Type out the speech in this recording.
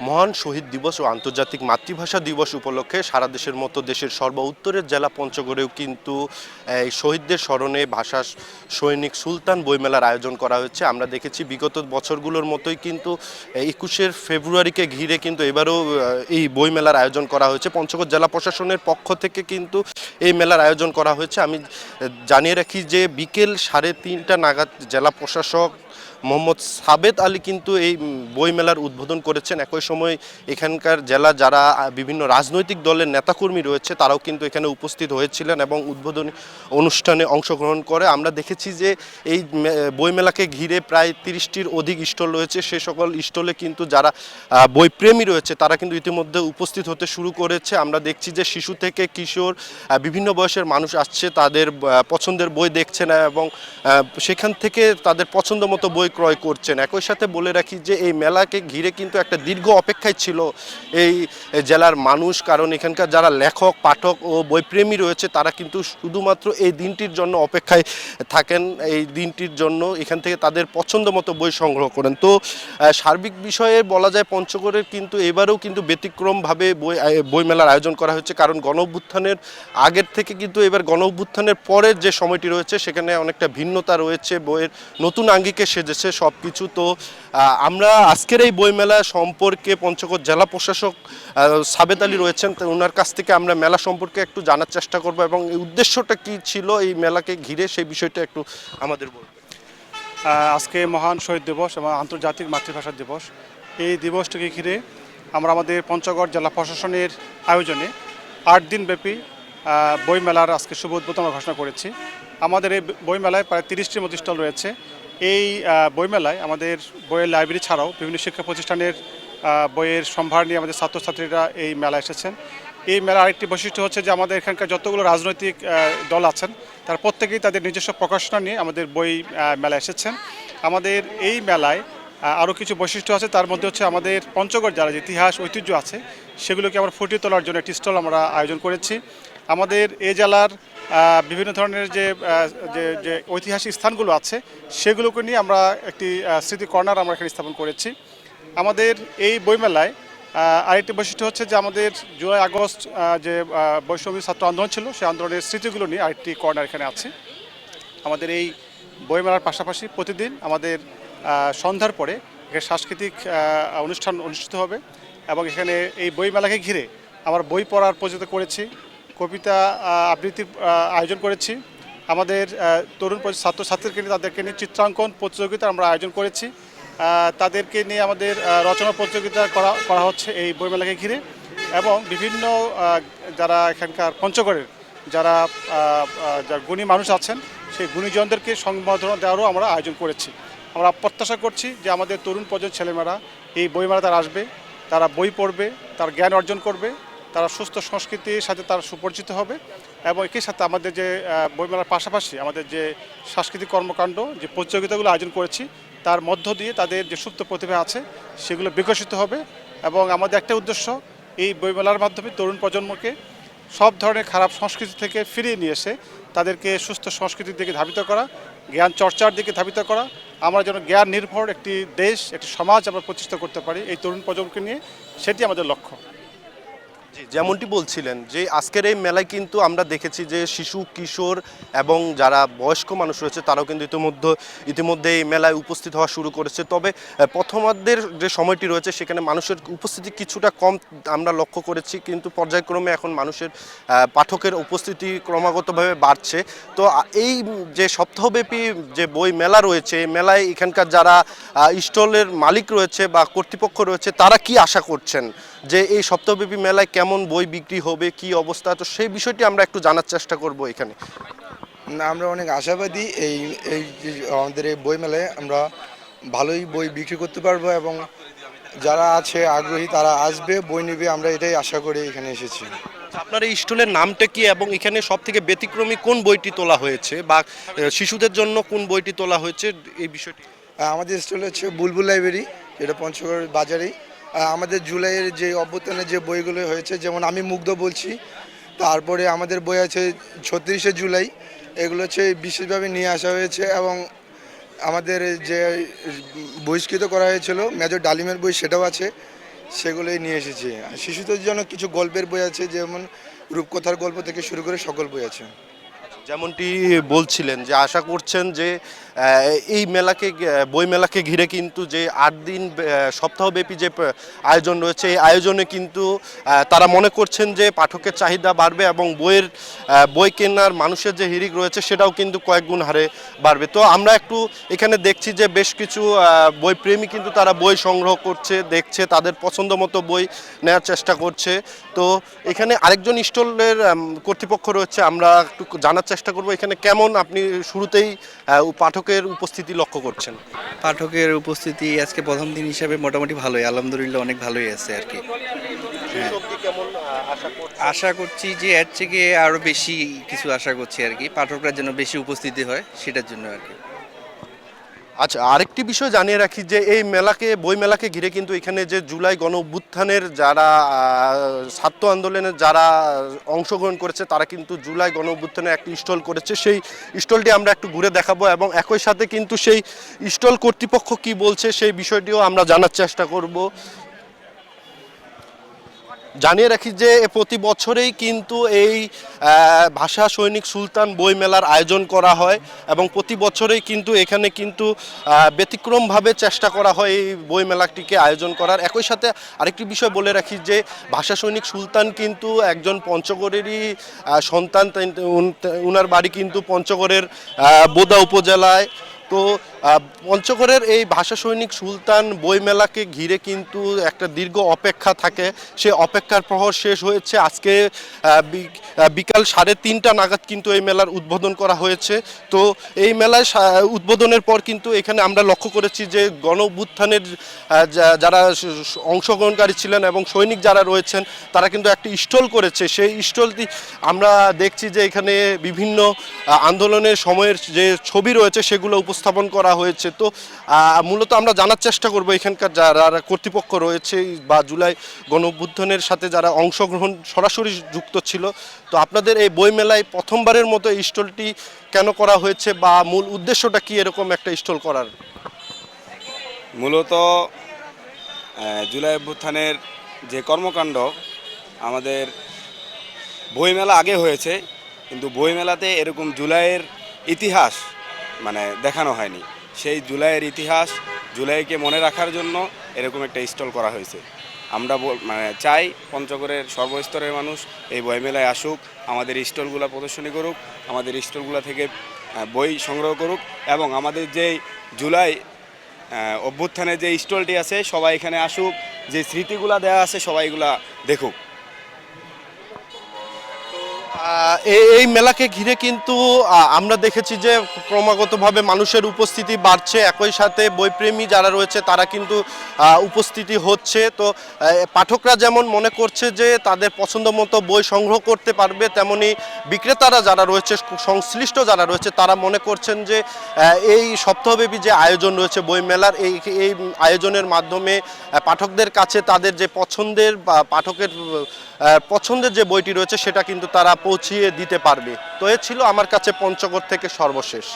মহান শহীদ দিবস ও আন্তর্জাতিক মাতৃভাষা দিবস উপলক্ষে সারা দেশের মতো দেশের উত্তরের জেলা পঞ্চগড়েও কিন্তু এই শহীদদের স্মরণে ভাষা সৈনিক সুলতান বইমেলার আয়োজন করা হয়েছে। আমরা দেখেছি বিগত বছরগুলোর মতোই কিন্তু 21শে ফেব্রুয়ারিকে ঘিরে কিন্তু এবারও এই বইমেলার আয়োজন করা হয়েছে। পঞ্চগড় জেলা প্রশাসনের পক্ষ থেকে কিন্তু এই মেলার আয়োজন করা হয়েছে। আমি জানিয়ে রাখি যে বিকেল 3:30টা নাগাদ জেলা প্রশাসক মোহাম্মদ সাবেত আলী কিন্তু এই বইমেলার উদ্বোধন করেছেন। একই সময় এখানকার জেলা যারা বিভিন্ন রাজনৈতিক দলের নেতাকর্মী রয়েছে তারাও কিন্তু এখানে উপস্থিত হয়েছিলেন এবং উদ্বোধনী অনুষ্ঠানে অংশগ্রহণ করে। আমরা দেখেছি যে এই বইমেলাকে ঘিরে প্রায় 30টির অধিক স্টল রয়েছে। সে সকল স্টলে কিন্তু যারা বইপ্রেমী রয়েছে তারা কিন্তু ইতিমধ্যে উপস্থিত হতে শুরু করেছে। আমরা দেখছি যে শিশু থেকে কিশোর বিভিন্ন বয়সের মানুষ আসছে, তাদের পছন্দের বই দেখছেন এবং সেখান থেকে তাদের পছন্দ মতো বই ক্রয় করছেন। একই সাথে বলে রাখি যে এই মেলাকে ঘিরে কিন্তু একটা দীর্ঘ অপেক্ষায় ছিল এই জেলার মানুষ, কারণ এখানকার যারা লেখক পাঠক ও বইপ্রেমী রয়েছে তারা কিন্তু শুধুমাত্র এই দিনটির জন্য অপেক্ষায় থাকেন। এই দিনটির জন্য এখান থেকে তাদের পছন্দ মতো বই সংগ্রহ করেন। তো সার্বিক বিষয়ে বলা যায় পঞ্চগড়ের কিন্তু এবারেও কিন্তু ব্যতিক্রমভাবে বইমেলার আয়োজন করা হয়েছে, কারণ গণঅভ্যুত্থানের আগের থেকে কিন্তু এবার গণঅভ্যুত্থানের পরের যে সময়টি রয়েছে সেখানে অনেকটা ভিন্নতা রয়েছে, বইয়ের নতুন আঙ্গিকে সেজেছে সব কিছু। তো আমরা আজকের এই বইমেলা সম্পর্কে পঞ্চগড় জেলা প্রশাসক সাবেত আলী রয়েছেন, তো ওনার কাছ থেকে আমরা মেলা সম্পর্কে একটু জানার চেষ্টা করব এবং এই উদ্দেশ্যটা কি ছিল এই মেলাকে ঘিরে সেই বিষয়টা একটু আমাদের বলবেন। আজকে মহান শহীদ দিবস এবং আন্তর্জাতিক মাতৃভাষা দিবস, এই দিবসটিকে ঘিরে আমরা আমাদের পঞ্চগড় জেলা প্রশাসনের আয়োজনে 8 দিনব্যাপী বইমেলার আজকে শুভ উদ্বোধন ঘোষণা করেছি। আমাদের এই বইমেলায় প্রায় 30টির মতো স্টল রয়েছে। এই বইমেলায় আমাদের বইয়ের লাইব্রেরি ছাড়াও বিভিন্ন শিক্ষা প্রতিষ্ঠানের বইয়ের সম্ভার নিয়ে আমাদের ছাত্রছাত্রীরা এই মেলা এসেছেন। এই মেলার আরেকটি বৈশিষ্ট্য হচ্ছে যে আমাদের এখানকার যতগুলো রাজনৈতিক দল আছেন তারা প্রত্যেকেই তাদের নিজস্ব প্রকাশনা নিয়ে আমাদের বই মেলা এসেছেন। আমাদের এই মেলায় আরও কিছু বৈশিষ্ট্য আছে, তার মধ্যে হচ্ছে আমাদের পঞ্চগড় জেলার যে ইতিহাস ঐতিহ্য আছে সেগুলোকে আমরা ফুটিয়ে তোলার জন্য একটি স্টল আমরা আয়োজন করেছি। আমাদের এই জেলার বিভিন্ন ধরনের যে ঐতিহাসিক স্থানগুলো আছে সেগুলোকে নিয়ে আমরা একটি স্মৃতি কর্নার আমরা এখানে স্থাপন করেছি। আমাদের এই বইমেলায় আরেকটি বৈশিষ্ট্য হচ্ছে যে আমাদের জুলাই আগস্ট যে বৈষম্য ছাত্র আন্দোলন ছিল সেই আন্দোলনের স্মৃতিগুলো নিয়ে আরেকটি কর্নার এখানে আছে। আমাদের এই বইমেলার পাশাপাশি প্রতিদিন আমাদের সন্ধ্যার পরে এখানে সাংস্কৃতিক অনুষ্ঠান অনুষ্ঠিত হবে এবং এখানে এই বইমেলাকে ঘিরে আমরা বই পড়ার প্রতিযোগিতা করেছি, কবিতা আবৃত্তির আয়োজন করেছি। আমাদের তরুণ ছাত্রছাত্রীকে নিয়ে তাদেরকে নিয়ে চিত্রাঙ্কন প্রতিযোগিতা আমরা আয়োজন করেছি। তাদেরকে নিয়ে আমাদের রচনা প্রতিযোগিতা করা হচ্ছে এই বইমেলাকে ঘিরে এবং বিভিন্ন যারা এখানকার পঞ্চগড়ের যারা গুণী মানুষ আছেন সেই গুণীজনদেরকে সংবর্ধনা দেওয়ারও আমরা আয়োজন করেছি। আমরা প্রত্যাশা করছি যে আমাদের তরুণ প্রজন্ম ছেলেমেয়েরা এই বইমেলা তারা আসবে, তারা বই পড়বে, তার জ্ঞান অর্জন করবে, তারা সুস্থ সংস্কৃতির সাথে তারা সুপরিচিত হবে এবং একই সাথে আমাদের যে বইমেলার পাশাপাশি আমাদের যে সাংস্কৃতিক কর্মকাণ্ড যে প্রতিযোগিতাগুলো আয়োজন করেছি তার মধ্য দিয়ে তাদের যে সুপ্ত প্রতিভা আছে সেগুলো বিকশিত হবে এবং আমাদের একটা উদ্দেশ্য এই বইমেলার মাধ্যমে তরুণ প্রজন্মকে সব ধরনের খারাপ সংস্কৃতি থেকে ফিরিয়ে নিয়ে এসে তাদেরকে সুস্থ সংস্কৃতির দিকে ধাবিত করা, জ্ঞান চর্চার দিকে ধাবিত করা, আমরা যেন জ্ঞান নির্ভর একটি দেশ একটি সমাজ আমরা প্রতিষ্ঠা করতে পারি এই তরুণ প্রজন্মকে নিয়ে, সেটি আমাদের লক্ষ্য। যেমনটি বলছিলেন যে আজকের এই মেলায় কিন্তু আমরা দেখেছি যে শিশু কিশোর এবং যারা বয়স্ক মানুষ রয়েছে তারাও কিন্তু ইতিমধ্যে এই মেলায় উপস্থিত হওয়া শুরু করেছে। তবে প্রথমার্ধের যে সময়টি রয়েছে সেখানে মানুষের উপস্থিতি কিছুটা কম আমরা লক্ষ্য করেছি, কিন্তু পর্যায়ক্রমে এখন মানুষের পাঠকের উপস্থিতি ক্রমাগতভাবে বাড়ছে। তো এই যে সপ্তাহব্যাপী যে বই মেলা রয়েছে এই মেলায় এখানকার যারা স্টলের মালিক রয়েছে বা কর্তৃপক্ষ রয়েছে তারা কি আশা করছেন যে এই সপ্তাহব্যাপী মেলায় কেমন বই বিক্রি হবে, কি অবস্থা, তো সেই বিষয়টি আমরা একটু জানার চেষ্টা করব এখানে। আমরা অনেক আশাবাদী এই এই যে আমাদের এই বই মেলায় আমরা ভালোই বই বিক্রি করতে পারবো এবং যারা আছে আগ্রহী তারা আসবে, বই নেবে, আমরা এটাই আশা করে এখানে এসেছি। আপনার এই স্টলের নামটা কি এবং এখানে সব থেকে ব্যতিক্রমী কোন বইটি তোলা হয়েছে বা শিশুদের জন্য কোন বইটি তোলা হয়েছে এই বিষয়টি? আমাদের স্টল হচ্ছে বুলবুল লাইব্রেরি, যেটা পঞ্চগড় বাজারেই। আমাদের জুলাইয়ের যে অভ্যুত্থানের যে বইগুলো হয়েছে, যেমন আমি মুগ্ধ বলছি, তারপরে আমাদের বই আছে 36শে জুলাই, এগুলো হচ্ছে বিশেষভাবে নিয়ে আসা হয়েছে এবং আমাদের যে বহিষ্কৃত করা হয়েছিল মেজর ডালিমের বই সেটাও আছে। সেগুলোই নিয়ে এসেছি। আর শিশুদের জন্য কিছু গল্পের বই আছে, যেমন রূপকথার গল্প থেকে শুরু করে সকল বই আছে। যেমনটি বলছিলেন যে আশা করছেন যে এই বই মেলাকে ঘিরে কিন্তু যে 8 দিন সপ্তাহব্যাপী যে আয়োজন রয়েছে, এই আয়োজনে কিন্তু তারা মনে করছেন যে পাঠকের চাহিদা বাড়বে এবং বই কেনার মানুষের যে হিড়িক রয়েছে সেটাও কিন্তু কয়েক গুণ হারে বাড়বে। তো আমরা একটু এখানে দেখছি যে বেশ কিছু বই প্রেমী কিন্তু তারা বই সংগ্রহ করছে, দেখছে, তাদের পছন্দ মতো বই নেওয়ার চেষ্টা করছে। তো এখানে আরেকজন স্টলের কর্তৃপক্ষ রয়েছে, আমরা একটু জানার চেষ্টা করব এখানে কেমন আপনি শুরুতেই পাঠকের উপস্থিতি লক্ষ্য করছেন। পাঠকের উপস্থিতি আজকে প্রথম দিন হিসাবে মোটামুটি ভালোই, আলহামদুলিল্লাহ অনেক ভালোই আছে আর কি। আশা করছি যে এর থেকে আরো বেশি কিছু আশা করছি আর কি, পাঠকরা যেন বেশি উপস্থিতি হয় সেটার জন্য আর কি। আচ্ছা, আরেকটি বিষয় জানিয়ে রাখি যে এই বই মেলাকে ঘিরে কিন্তু এখানে যে জুলাই গণ অভ্যুত্থানের যারা ছাত্র আন্দোলনের যারা অংশগ্রহণ করেছে তারা কিন্তু জুলাই গণ অভ্যুত্থানের একটি স্টল করেছে, সেই স্টলটি আমরা একটু ঘুরে দেখাবো এবং একই সাথে কিন্তু সেই স্টল কর্তৃপক্ষ কি বলছে সেই বিষয়টিও আমরা জানার চেষ্টা করব। জানিয়ে রাখি যে প্রতি বছরেই কিন্তু এই ভাষা সৈনিক সুলতান বইমেলার আয়োজন করা হয় এবং প্রতি বছরেই কিন্তু এখানে কিন্তু ব্যতিক্রমভাবে চেষ্টা করা হয় এই বইমেলাটিকে আয়োজন করার। একই সাথে আরেকটি বিষয় বলে রাখি যে ভাষা সৈনিক সুলতান কিন্তু একজন পঞ্চগড়েরই সন্তান, উনার বাড়ি কিন্তু পঞ্চগড়ের বোদা উপজেলায়। তো পঞ্চগড়ের এই ভাষা সৈনিক সুলতান বইমেলাকে ঘিরে কিন্তু একটা দীর্ঘ অপেক্ষা থাকে, সে অপেক্ষার প্রহর শেষ হয়েছে। আজকে বিকাল 3:30 নাগাদ কিন্তু এই মেলার উদ্বোধন করা হয়েছে। তো এই মেলায় উদ্বোধনের পর কিন্তু এখানে আমরা লক্ষ্য করেছি যে গণ অভ্যুত্থানের যারা অংশগ্রহণকারী ছিলেন এবং সৈনিক যারা রয়েছেন তারা কিন্তু একটি স্টল করেছে। সেই স্টলটি আমরা দেখছি যে এখানে বিভিন্ন আন্দোলনের সময়ের যে ছবি রয়েছে সেগুলো উপস্থাপন করা হয়েছে। তো মূলত আমরা জানার চেষ্টা করব এখানকার যারা কর্তৃপক্ষ রয়েছে বা জুলাই গণ অভ্যুত্থানের সাথে যারা অংশগ্রহণ সরাসরি যুক্ত ছিল, তো আপনাদের এই বই মেলায় প্রথমবারের মতো এই স্টলটি কেন করা হয়েছে বা মূল উদ্দেশ্যটা কি এরকম একটা স্টল করার? মূলত জুলাই অভ্যুত্থানের যে কর্মকাণ্ড আমাদের বইমেলা আগে হয়েছে, কিন্তু বইমেলাতে এরকম জুলাইয়ের ইতিহাস দেখানো হয়নি। সেই জুলাইয়ের ইতিহাস, জুলাইকে মনে রাখার জন্য এরকম একটা স্টল করা হয়েছে। আমরা চাই পঞ্চগড়ের সর্বস্তরের মানুষ এই বইমেলায় আসুক, আমাদের স্টলগুলো প্রদর্শনী করুক, আমাদের স্টলগুলো থেকে বই সংগ্রহ করুক এবং আমাদের যেই জুলাই অভ্যুত্থানের যে স্টলটি আছে সবাই এখানে আসুক, যে স্মৃতিগুলা দেওয়া আছে সবাইগুলা দেখুক। এই মেলাকে ঘিরে কিন্তু আমরা দেখেছি যে ক্রমাগতভাবে মানুষের উপস্থিতি বাড়ছে, একই সাথে বইপ্রেমী যারা রয়েছে তারা কিন্তু উপস্থিতি হচ্ছে। তো পাঠকরা যেমন মনে করছে যে তাদের পছন্দ মতো বই সংগ্রহ করতে পারবে, তেমনি বিক্রেতারা যারা রয়েছে, সংশ্লিষ্ট যারা রয়েছে তারা মনে করছেন যে এই সপ্তাহব্যাপী যে আয়োজন রয়েছে বই মেলার, এই আয়োজনের মাধ্যমে পাঠকদের কাছে তাদের যে পছন্দের বা পাঠকের পছন্দের যে বইটি রয়েছে সেটা কিন্তু তারা পৌঁছিয়ে দিতে পারবে। তো এ ছিল আমার কাছে পঞ্চগড় থেকে সর্বশেষ।